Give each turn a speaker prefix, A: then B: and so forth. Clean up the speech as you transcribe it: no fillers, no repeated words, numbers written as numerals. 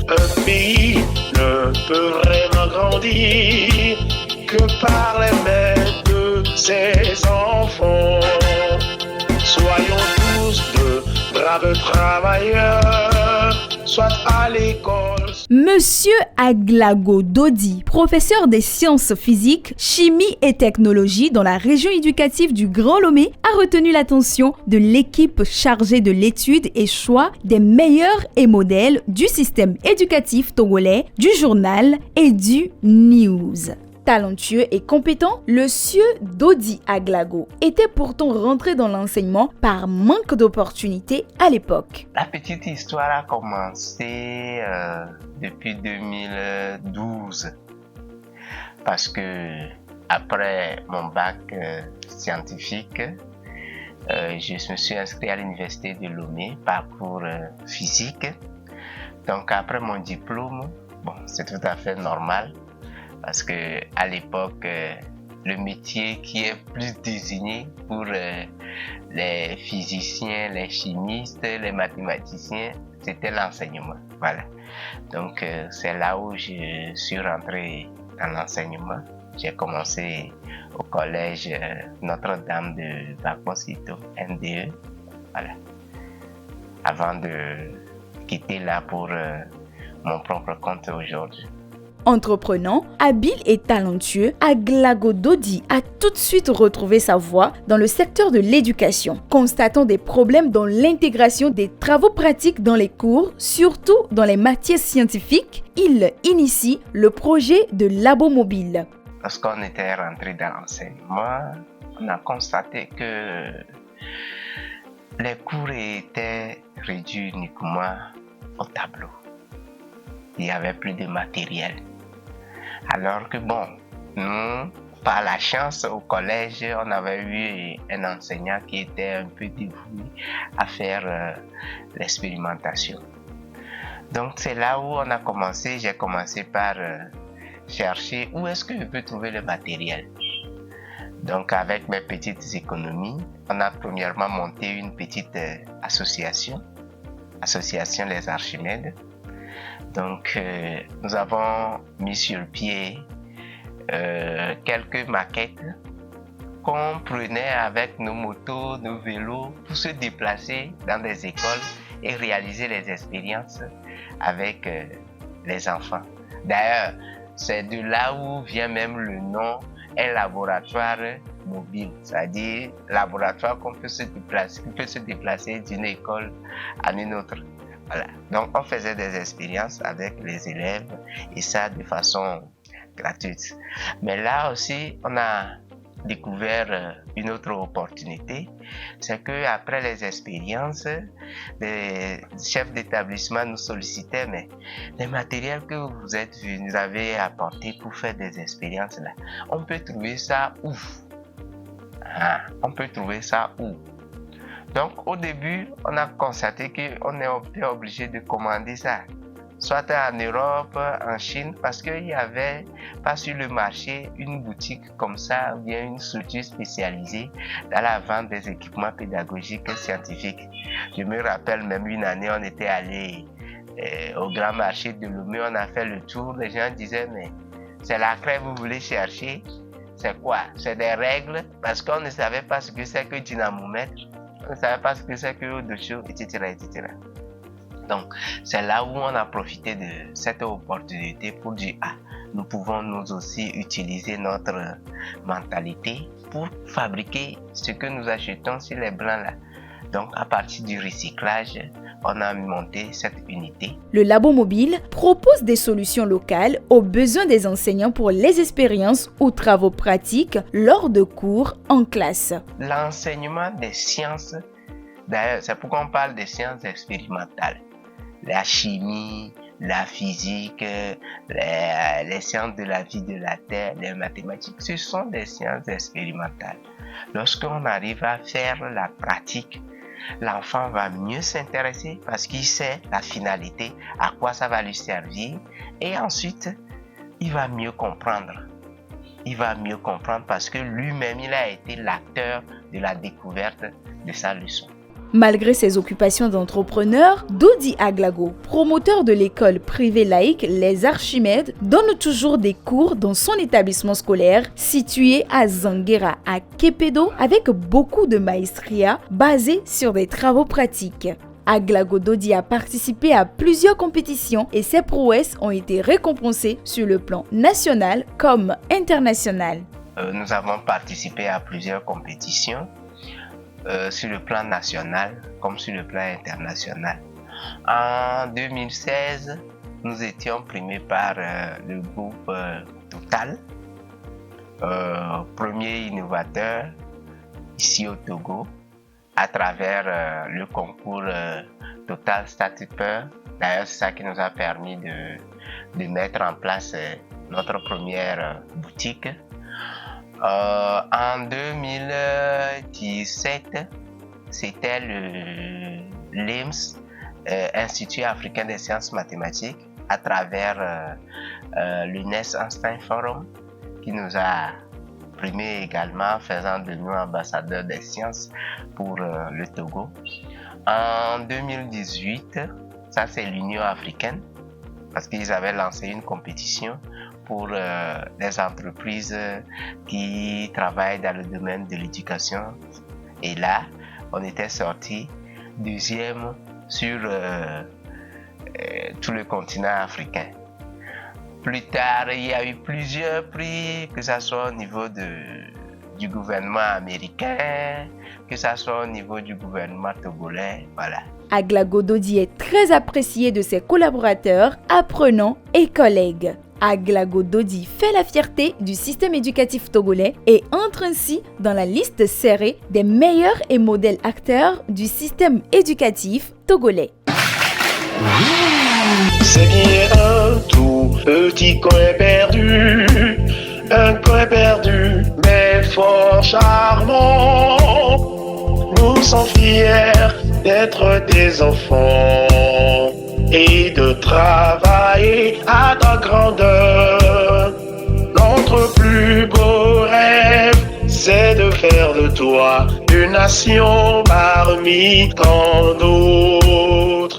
A: Un pays ne peut vraiment grandir que par les mains de ses enfants. Soyons tous de braves travailleurs, soit à l'école.
B: Monsieur Aglago Dodi, professeur des sciences physiques, chimie et technologie dans la région éducative du Grand Lomé, a retenu l'attention de l'équipe chargée de l'étude et choix des meilleurs et modèles du système éducatif togolais, du journal et du news. Talentueux et compétent, le sieur Dodi Aglago était pourtant rentré dans l'enseignement par manque d'opportunités à l'époque.
C: La petite histoire a commencé depuis 2012 parce que après mon bac scientifique, je me suis inscrit à l'université de Lomé, parcours physique. Donc après mon diplôme, c'est tout à fait normal. Parce que à l'époque, le métier qui est plus désigné pour les physiciens, les chimistes, les mathématiciens, c'était l'enseignement. Voilà. Donc c'est là où je suis rentré dans l'enseignement. J'ai commencé au collège Notre-Dame de Bakosito, NDE. Voilà. Avant de quitter là pour mon propre compte aujourd'hui.
B: Entreprenant, habile et talentueux, Aglago Dodi a tout de suite retrouvé sa voie dans le secteur de l'éducation, constatant des problèmes dans l'intégration des travaux pratiques dans les cours, surtout dans les matières scientifiques. Il initie le projet de Labo Mobile.
C: Lorsqu'on était rentré dans l'enseignement, on a constaté que les cours étaient réduits uniquement au tableau. Il n'y avait plus de matériel. Alors que nous, par la chance, au collège, on avait eu un enseignant qui était un peu dévoué à faire l'expérimentation. Donc c'est là où on a commencé. J'ai commencé par chercher où est-ce que je peux trouver le matériel. Donc avec mes petites économies, on a premièrement monté une petite association Les Archimèdes. Donc, nous avons mis sur pied quelques maquettes qu'on prenait avec nos motos, nos vélos pour se déplacer dans des écoles et réaliser les expériences avec les enfants. D'ailleurs, c'est de là où vient même le nom un laboratoire mobile, c'est-à-dire laboratoire qui peut se déplacer d'une école à une autre. Voilà. Donc, on faisait des expériences avec les élèves et ça de façon gratuite. Mais là aussi, on a découvert une autre opportunité. C'est qu'après les expériences, les chefs d'établissement nous sollicitaient, mais les matériels que vous avez apportés pour faire des expériences là, on peut trouver ça où? On peut trouver ça où? Donc, au début, on a constaté qu'on était obligé de commander ça, soit en Europe, en Chine, parce qu'il n'y avait pas sur le marché une boutique comme ça, ou bien une structure spécialisée dans la vente des équipements pédagogiques et scientifiques. Je me rappelle même une année, on était allé au grand marché de Lomé, on a fait le tour, les gens disaient, mais c'est la crème que vous voulez chercher? C'est quoi? C'est des règles, parce qu'on ne savait pas ce que c'est que dynamomètre. On ne savait pas ce que c'est que eau de chaud, etc., etc. Donc, c'est là où on a profité de cette opportunité pour dire, nous pouvons nous aussi utiliser notre mentalité pour fabriquer ce que nous achetons sur les blancs là. Donc, à partir du recyclage, on a monté cette unité.
B: Le Labo Mobile propose des solutions locales aux besoins des enseignants pour les expériences ou travaux pratiques lors de cours en classe.
C: L'enseignement des sciences, d'ailleurs, c'est pourquoi on parle des sciences expérimentales. La chimie, la physique, les sciences de la vie de la Terre, les mathématiques, ce sont des sciences expérimentales. Lorsqu'on arrive à faire la pratique, l'enfant va mieux s'intéresser parce qu'il sait la finalité, à quoi ça va lui servir, et ensuite, il va mieux comprendre. Il va mieux comprendre parce que lui-même, il a été l'acteur de la découverte de sa leçon.
B: Malgré ses occupations d'entrepreneur, Dodi Aglago, promoteur de l'école privée laïque Les Archimèdes, donne toujours des cours dans son établissement scolaire situé à Zanguera, à Kepedo, avec beaucoup de maestria basée sur des travaux pratiques. Aglago Dodi a participé à plusieurs compétitions et ses prouesses ont été récompensées sur le plan national comme international.
C: Nous avons participé à plusieurs compétitions sur le plan national comme sur le plan international. En 2016, nous étions primés par le groupe Total, premier innovateur ici au Togo, à travers le concours Total Start-Upper. D'ailleurs, c'est ça qui nous a permis de mettre en place notre première boutique. En 2017, c'était le l'IMS, Institut africain des sciences mathématiques, à travers le NES Einstein Forum, qui nous a primé également, faisant de nous ambassadeurs des sciences pour le Togo. En 2018, ça c'est l'Union africaine, parce qu'ils avaient lancé une compétition pour les entreprises qui travaillent dans le domaine de l'éducation. Et là, on était sorti deuxième sur tout le continent africain. Plus tard, il y a eu plusieurs prix, que ce soit au niveau du gouvernement américain, que ce soit au niveau du gouvernement togolais, voilà.
B: Aglago Dodi est très apprécié de ses collaborateurs, apprenants et collègues. Aglago Dodi fait la fierté du système éducatif togolais et entre ainsi dans la liste serrée des meilleurs et modèles acteurs du système éducatif togolais.
A: C'est bien un tout petit coin perdu, un coin perdu, mais fort charmant. Nous sommes fiers d'être des enfants et de travailler à ta grandeur. Notre plus beau rêve, c'est de faire de toi une nation parmi tant d'autres.